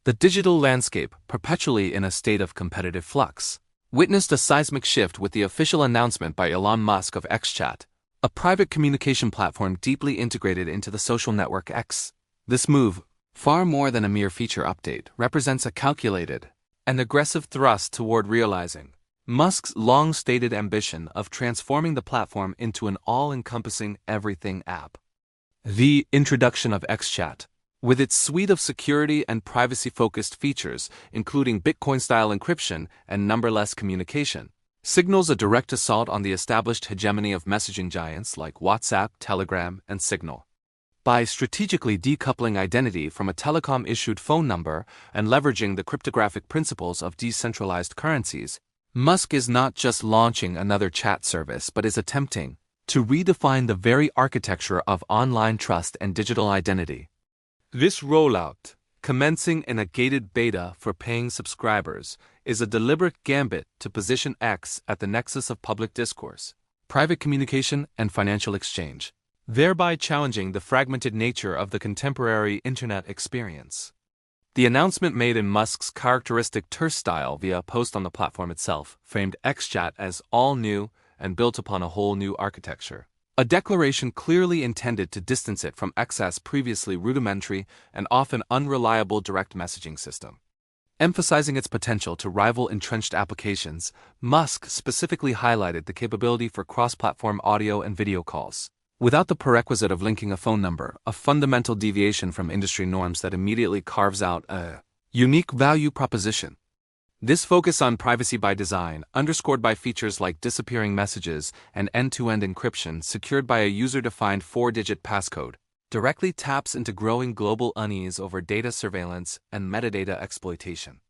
The digital landscape, perpetually in a state of competitive flux, witnessed a seismic shift with the official announcement by Elon Musk of XChat, a private communication platform deeply integrated into the social network X. This move, far more than a mere feature update, represents a calculated and aggressive thrust toward realizing Musk's long-stated ambition of transforming the platform into an all-encompassing everything app. The introduction of XChat, with its suite of security and privacy-focused features, including Bitcoin-style encryption and numberless communication, signals a direct assault on the established hegemony of messaging giants like WhatsApp, Telegram, and Signal. By strategically decoupling identity from a telecom-issued phone number and leveraging the cryptographic principles of decentralized currencies, Musk is not just launching another chat service but is attempting to redefine the very architecture of online trust and digital identity. This rollout, commencing in a gated beta for paying subscribers, is a deliberate gambit to position X at the nexus of public discourse, private communication, and financial exchange, thereby challenging the fragmented nature of the contemporary internet experience. The announcement made in Musk's characteristic terse style via a post on the platform itself framed XChat as all new and built upon a whole new architecture, a declaration clearly intended to distance it from X's previously rudimentary and often unreliable direct messaging system. Emphasizing its potential to rival entrenched applications, Musk specifically highlighted the capability for cross-platform audio and video calls, without the prerequisite of linking a phone number, a fundamental deviation from industry norms that immediately carves out a unique value proposition. This focus on privacy by design, underscored by features like disappearing messages and end-to-end encryption secured by a user-defined 4-digit passcode, directly taps into growing global unease over data surveillance and metadata exploitation.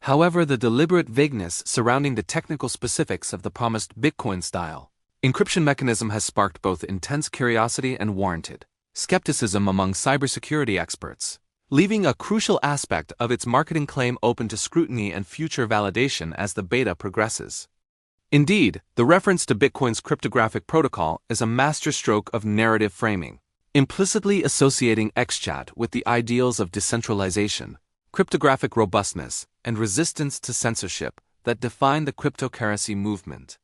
However, the deliberate vagueness surrounding the technical specifics of the promised Bitcoin-style encryption mechanism has sparked both intense curiosity and warranted skepticism among cybersecurity experts, leaving a crucial aspect of its marketing claim open to scrutiny and future validation as the beta progresses. Indeed, the reference to Bitcoin's cryptographic protocol is a masterstroke of narrative framing, implicitly associating XChat with the ideals of decentralization, cryptographic robustness, and resistance to censorship that define the cryptocurrency movement.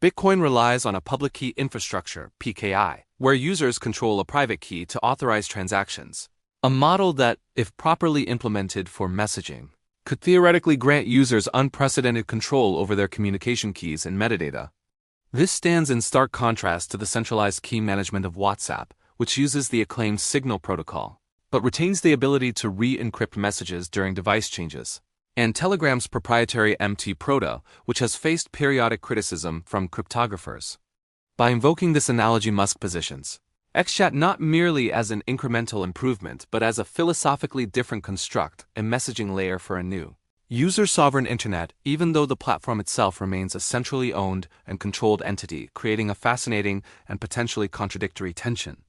Bitcoin relies on a public key infrastructure, PKI, where users control a private key to authorize transactions, a model that, if properly implemented for messaging, could theoretically grant users unprecedented control over their communication keys and metadata. This stands in stark contrast to the centralized key management of WhatsApp, which uses the acclaimed Signal protocol, but retains the ability to re-encrypt messages during device changes, and Telegram's proprietary MT-Proto, which has faced periodic criticism from cryptographers. By invoking this analogy, Musk positions XChat not merely as an incremental improvement but as a philosophically different construct, a messaging layer for a new, user-sovereign internet, even though the platform itself remains a centrally owned and controlled entity, creating a fascinating and potentially contradictory tension.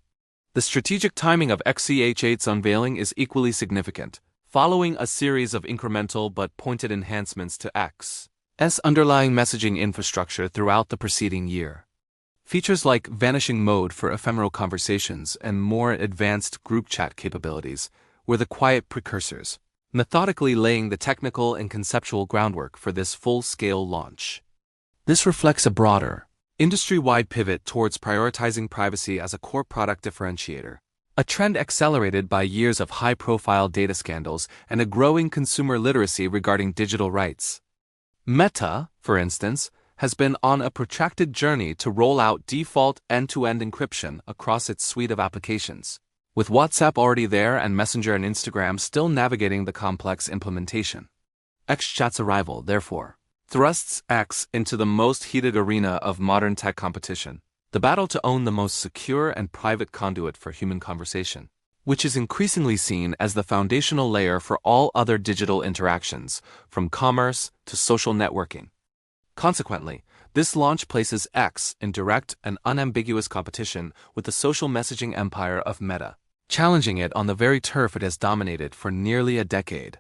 The strategic timing of XChat's unveiling is equally significant, following a series of incremental but pointed enhancements to X's underlying messaging infrastructure throughout the preceding year. Features like vanishing mode for ephemeral conversations and more advanced group chat capabilities were the quiet precursors, methodically laying the technical and conceptual groundwork for this full-scale launch. This reflects a broader, industry-wide pivot towards prioritizing privacy as a core product differentiator, a trend accelerated by years of high-profile data scandals and a growing consumer literacy regarding digital rights. Meta, for instance, has been on a protracted journey to roll out default end-to-end encryption across its suite of applications, with WhatsApp already there and Messenger and Instagram still navigating the complex implementation. XChat's arrival, therefore, thrusts X into the most heated arena of modern tech competition, the battle to own the most secure and private conduit for human conversation, which is increasingly seen as the foundational layer for all other digital interactions, from commerce to social networking. Consequently, this launch places X in direct and unambiguous competition with the social messaging empire of Meta, challenging it on the very turf it has dominated for nearly a decade.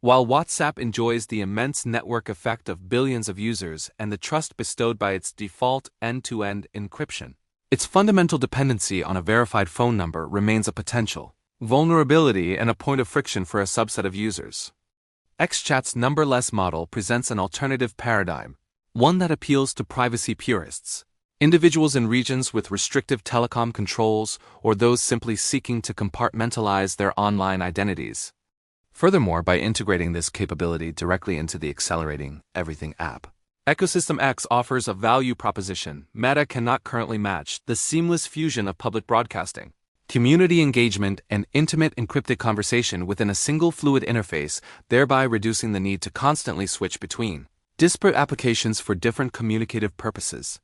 While WhatsApp enjoys the immense network effect of billions of users and the trust bestowed by its default end-to-end encryption, its fundamental dependency on a verified phone number remains a potential, vulnerability, and a point of friction for a subset of users. XChat's numberless model presents an alternative paradigm, one that appeals to privacy purists, individuals in regions with restrictive telecom controls, or those simply seeking to compartmentalize their online identities. Furthermore, by integrating this capability directly into the Accelerating Everything app, Ecosystem X offers a value proposition Meta cannot currently match: the seamless fusion of public broadcasting, community engagement, and intimate encrypted conversation within a single fluid interface, thereby reducing the need to constantly switch between disparate applications for different communicative purposes.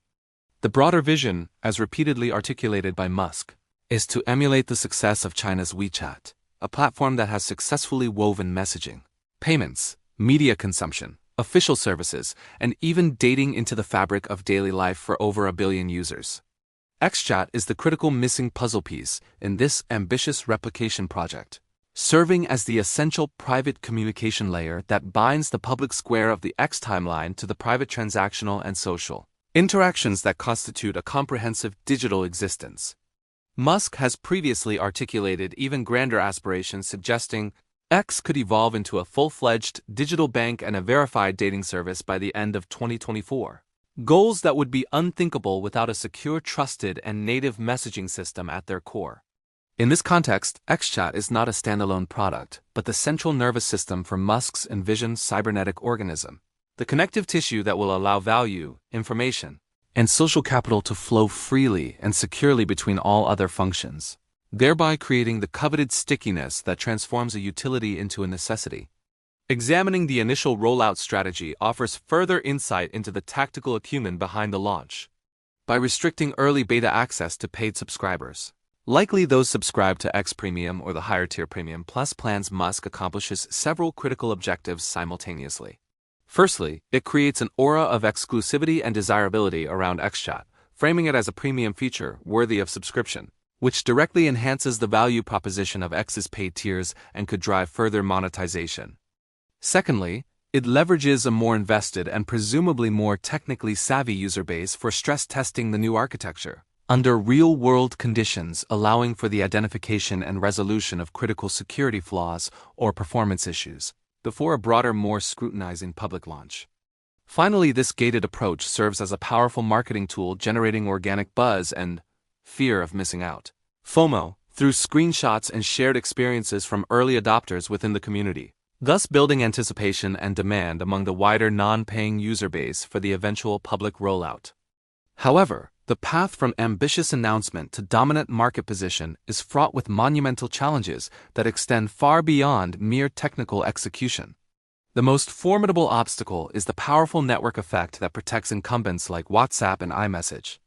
The broader vision, as repeatedly articulated by Musk, is to emulate the success of China's WeChat, a platform that has successfully woven messaging, payments, media consumption, official services, and even dating into the fabric of daily life for over 1 billion users. XChat is the critical missing puzzle piece in this ambitious replication project, serving as the essential private communication layer that binds the public square of the X timeline to the private transactional and social interactions that constitute a comprehensive digital existence. Musk has previously articulated even grander aspirations, suggesting X could evolve into a full-fledged digital bank and a verified dating service by the end of 2024. Goals that would be unthinkable without a secure, trusted, and native messaging system at their core. In this context, XChat is not a standalone product, but the central nervous system for Musk's envisioned cybernetic organism, the connective tissue that will allow value, information, and social capital to flow freely and securely between all other functions, thereby creating the coveted stickiness that transforms a utility into a necessity. Examining the initial rollout strategy offers further insight into the tactical acumen behind the launch. By restricting early beta access to paid subscribers, likely those subscribed to X Premium or the higher tier Premium Plus plans, Musk accomplishes several critical objectives simultaneously. Firstly, it creates an aura of exclusivity and desirability around XChat, framing it as a premium feature worthy of subscription, which directly enhances the value proposition of X's paid tiers and could drive further monetization. Secondly, it leverages a more invested and presumably more technically savvy user base for stress testing the new architecture under real-world conditions, allowing for the identification and resolution of critical security flaws or performance issues before a broader, more scrutinizing public launch. Finally, this gated approach serves as a powerful marketing tool, generating organic buzz and fear of missing out, FOMO, through screenshots and shared experiences from early adopters within the community, thus building anticipation and demand among the wider non-paying user base for the eventual public rollout. However, the path from ambitious announcement to dominant market position is fraught with monumental challenges that extend far beyond mere technical execution. The most formidable obstacle is the powerful network effect that protects incumbents like WhatsApp and iMessage.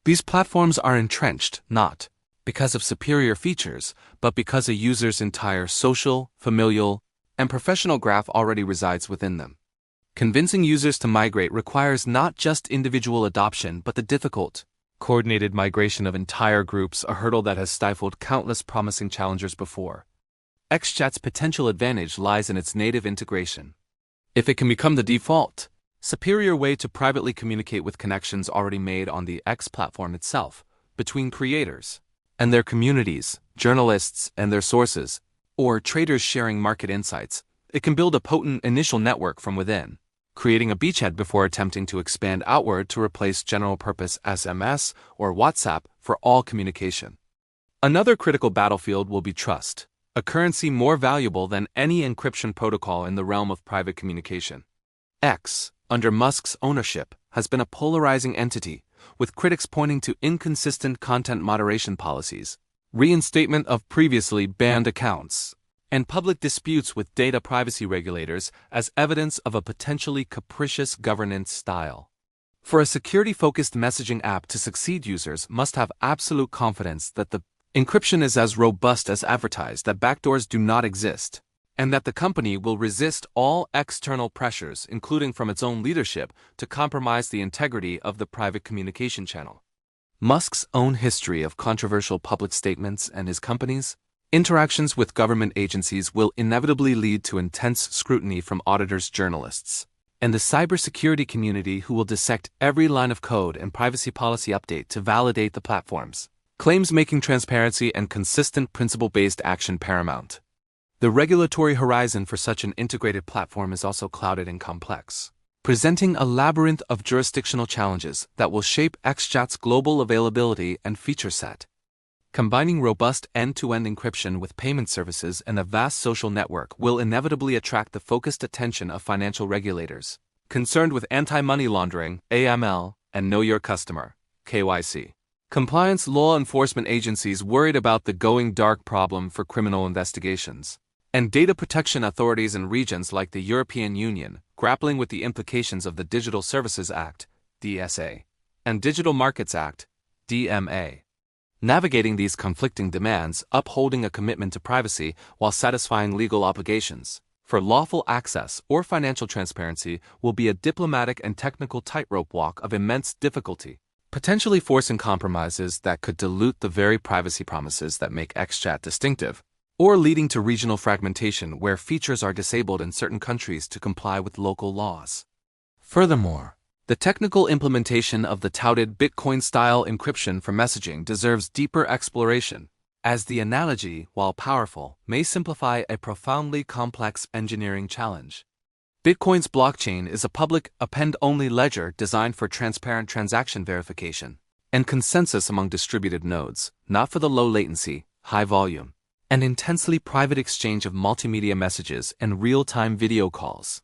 These platforms are entrenched not because of superior features, but because a user's entire social, familial, and professional graph already resides within them. Convincing users to migrate requires not just individual adoption but the difficult, coordinated migration of entire groups, a hurdle that has stifled countless promising challengers before. XChat's potential advantage lies in its native integration. If it can become the default, superior way to privately communicate with connections already made on the X platform itself, between creators and their communities, journalists and their sources, or traders sharing market insights, it can build a potent initial network from within, creating a beachhead before attempting to expand outward to replace general-purpose SMS or WhatsApp for all communication. Another critical battlefield will be trust, a currency more valuable than any encryption protocol in the realm of private communication. X, under Musk's ownership, has been a polarizing entity, with critics pointing to inconsistent content moderation policies, reinstatement of previously banned accounts, and public disputes with data privacy regulators as evidence of a potentially capricious governance style. For a security-focused messaging app to succeed, users must have absolute confidence that the encryption is as robust as advertised, that backdoors do not exist, and that the company will resist all external pressures, including from its own leadership, to compromise the integrity of the private communication channel. Musk's own history of controversial public statements and his company's interactions with government agencies will inevitably lead to intense scrutiny from auditors, journalists, and the cybersecurity community, who will dissect every line of code and privacy policy update to validate the platform's claims making transparency and consistent principle-based action paramount. The regulatory horizon for such an integrated platform is also clouded and complex, presenting a labyrinth of jurisdictional challenges that will shape XChat's global availability and feature set. Combining robust end-to-end encryption with payment services and a vast social network will inevitably attract the focused attention of financial regulators, concerned with anti-money laundering, AML, and Know Your Customer, KYC. Compliance law enforcement agencies worried about the going dark problem for criminal investigations, and data protection authorities in regions like the European Union grappling with the implications of the Digital Services Act, DSA, and Digital Markets Act, DMA. Navigating these conflicting demands, upholding a commitment to privacy while satisfying legal obligations for lawful access or financial transparency will be a diplomatic and technical tightrope walk of immense difficulty, potentially forcing compromises that could dilute the very privacy promises that make XChat distinctive, or leading to regional fragmentation where features are disabled in certain countries to comply with local laws. Furthermore, the technical implementation of the touted Bitcoin-style encryption for messaging deserves deeper exploration, as the analogy, while powerful, may simplify a profoundly complex engineering challenge. Bitcoin's blockchain is a public, append-only ledger designed for transparent transaction verification and consensus among distributed nodes, not for the low-latency, high-volume, and intensely private exchange of multimedia messages and real-time video calls.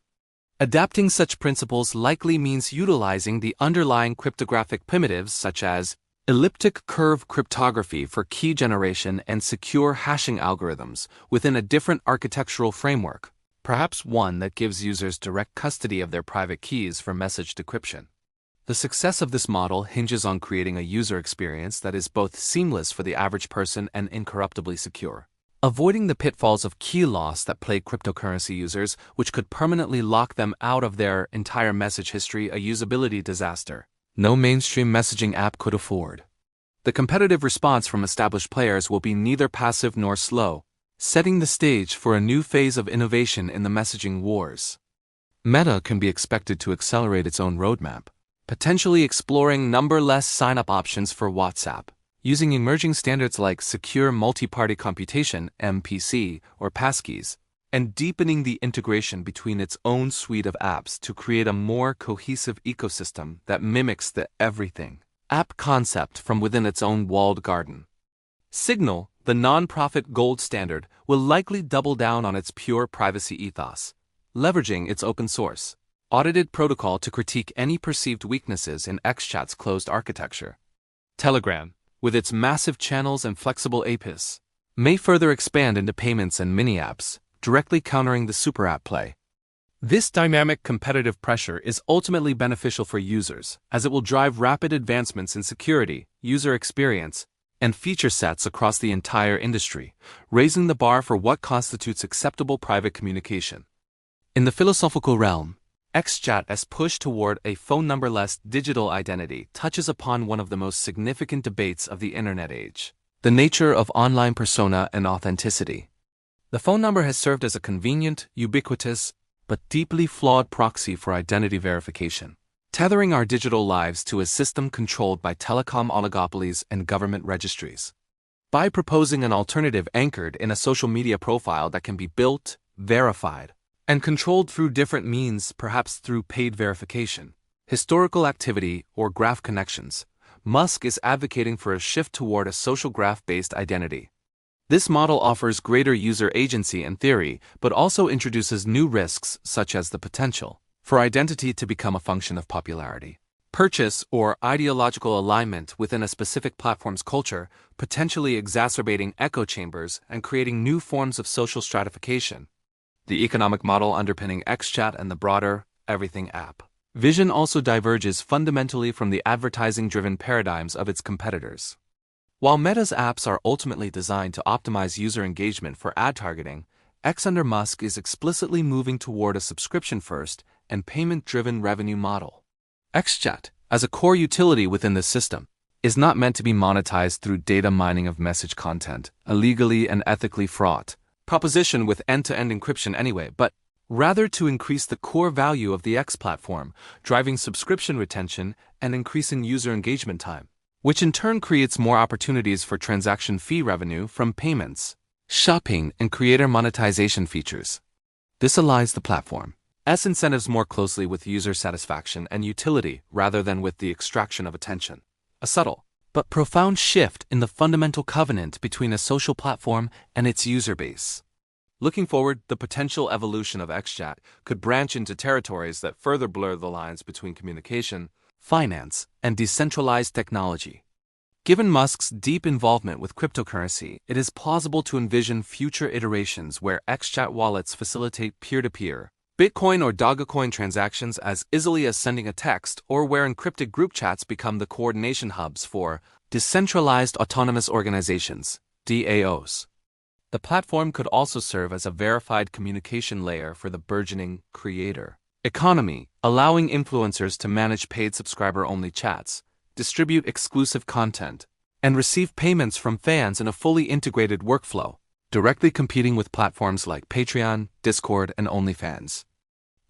Adapting such principles likely means utilizing the underlying cryptographic primitives such as elliptic curve cryptography for key generation and secure hashing algorithms within a different architectural framework, perhaps one that gives users direct custody of their private keys for message decryption. The success of this model hinges on creating a user experience that is both seamless for the average person and incorruptibly secure, avoiding the pitfalls of key loss that plague cryptocurrency users, which could permanently lock them out of their entire message history, a usability disaster no mainstream messaging app could afford. The competitive response from established players will be neither passive nor slow, setting the stage for a new phase of innovation in the messaging wars. Meta can be expected to accelerate its own roadmap, potentially exploring numberless sign-up options for WhatsApp, using emerging standards like Secure Multi-Party Computation (MPC) or passkeys, and deepening the integration between its own suite of apps to create a more cohesive ecosystem that mimics the everything app concept from within its own walled garden. Signal, the non-profit gold standard, will likely double down on its pure privacy ethos, leveraging its open-source, audited protocol to critique any perceived weaknesses in XChat's closed architecture. Telegram, with its massive channels and flexible APIs, may further expand into payments and mini-apps, directly countering the super app play. This dynamic competitive pressure is ultimately beneficial for users, as it will drive rapid advancements in security, user experience, and feature sets across the entire industry, raising the bar for what constitutes acceptable private communication. In the philosophical realm, XChat's push toward a phone number-less digital identity touches upon one of the most significant debates of the internet age: the nature of online persona and authenticity. The phone number has served as a convenient, ubiquitous, but deeply flawed proxy for identity verification, tethering our digital lives to a system controlled by telecom oligopolies and government registries. By proposing an alternative anchored in a social media profile that can be built, verified, and controlled through different means, perhaps through paid verification, historical activity, or graph connections, Musk is advocating for a shift toward a social graph-based identity. This model offers greater user agency in theory, but also introduces new risks such as the potential for identity to become a function of popularity, purchase, or ideological alignment within a specific platform's culture, potentially exacerbating echo chambers and creating new forms of social stratification. The economic model underpinning XChat and the broader everything app vision also diverges fundamentally from the advertising-driven paradigms of its competitors. While Meta's apps are ultimately designed to optimize user engagement for ad targeting, X under Musk is explicitly moving toward a subscription-first and payment-driven revenue model. XChat, as a core utility within the system, is not meant to be monetized through data mining of message content, a legally and ethically fraught proposition with end-to-end encryption anyway, but rather to increase the core value of the X platform, driving subscription retention and increasing user engagement time. which in turn creates more opportunities for transaction fee revenue from payments, shopping, and creator monetization features. This aligns the platform's incentives more closely with user satisfaction and utility rather than with the extraction of attention. A subtle but profound shift in the fundamental covenant between a social platform and its user base. Looking forward, the potential evolution of XChat could branch into territories that further blur the lines between communication, finance, and decentralized technology. Given Musk's deep involvement with cryptocurrency, it is plausible to envision future iterations where XChat wallets facilitate peer-to-peer, Bitcoin or Dogecoin transactions as easily as sending a text, or where encrypted group chats become the coordination hubs for decentralized autonomous organizations, DAOs. The platform could also serve as a verified communication layer for the burgeoning creator economy, allowing influencers to manage paid subscriber-only chats, distribute exclusive content, and receive payments from fans in a fully integrated workflow, directly competing with platforms like Patreon, Discord, and OnlyFans.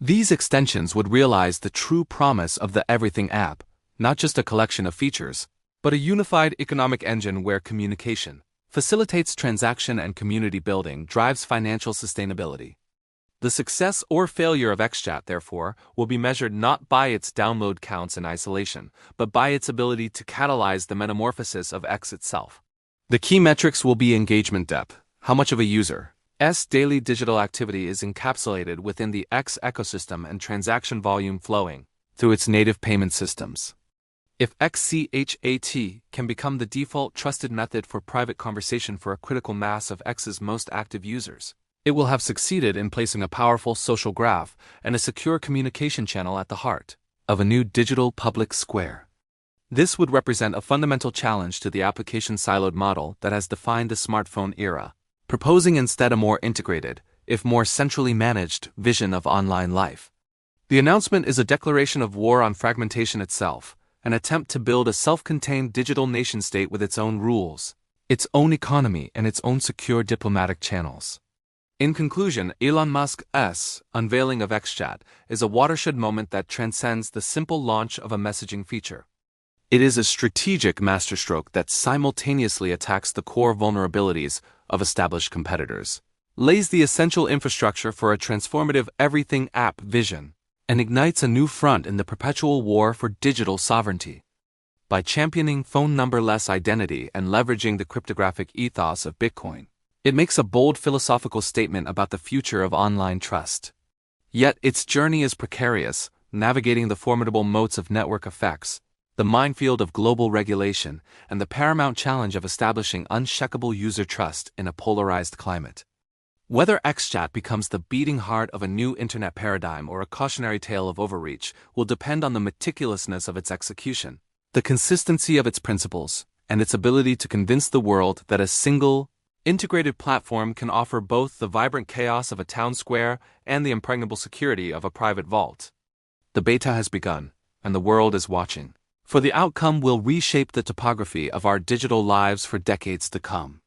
These extensions would realize the true promise of the Everything app, not just a collection of features, but a unified economic engine where communication facilitates transaction and community building, drives financial sustainability. The success or failure of XChat, therefore, will be measured not by its download counts in isolation, but by its ability to catalyze the metamorphosis of X itself. The key metrics will be engagement depth, how much of a user's daily digital activity is encapsulated within the X ecosystem, and transaction volume flowing through its native payment systems. If XChat can become the default trusted method for private conversation for a critical mass of X's most active users, it will have succeeded in placing a powerful social graph and a secure communication channel at the heart of a new digital public square. This would represent a fundamental challenge to the application siloed model that has defined the smartphone era, proposing instead a more integrated, if more centrally managed, vision of online life. The announcement is a declaration of war on fragmentation itself, an attempt to build a self-contained digital nation-state with its own rules, its own economy, and its own secure diplomatic channels. In conclusion, Elon Musk's unveiling of XChat is a watershed moment that transcends the simple launch of a messaging feature. It is a strategic masterstroke that simultaneously attacks the core vulnerabilities of established competitors, lays the essential infrastructure for a transformative everything app vision, and ignites a new front in the perpetual war for digital sovereignty. By championing phone number-less identity and leveraging the cryptographic ethos of Bitcoin, it makes a bold philosophical statement about the future of online trust. Yet its journey is precarious, navigating the formidable moats of network effects, the minefield of global regulation, and the paramount challenge of establishing unshakable user trust in a polarized climate. Whether XChat becomes the beating heart of a new internet paradigm or a cautionary tale of overreach will depend on the meticulousness of its execution, the consistency of its principles, and its ability to convince the world that a single, integrated platform can offer both the vibrant chaos of a town square and the impregnable security of a private vault. The beta has begun, and the world is watching, for the outcome will reshape the topography of our digital lives for decades to come.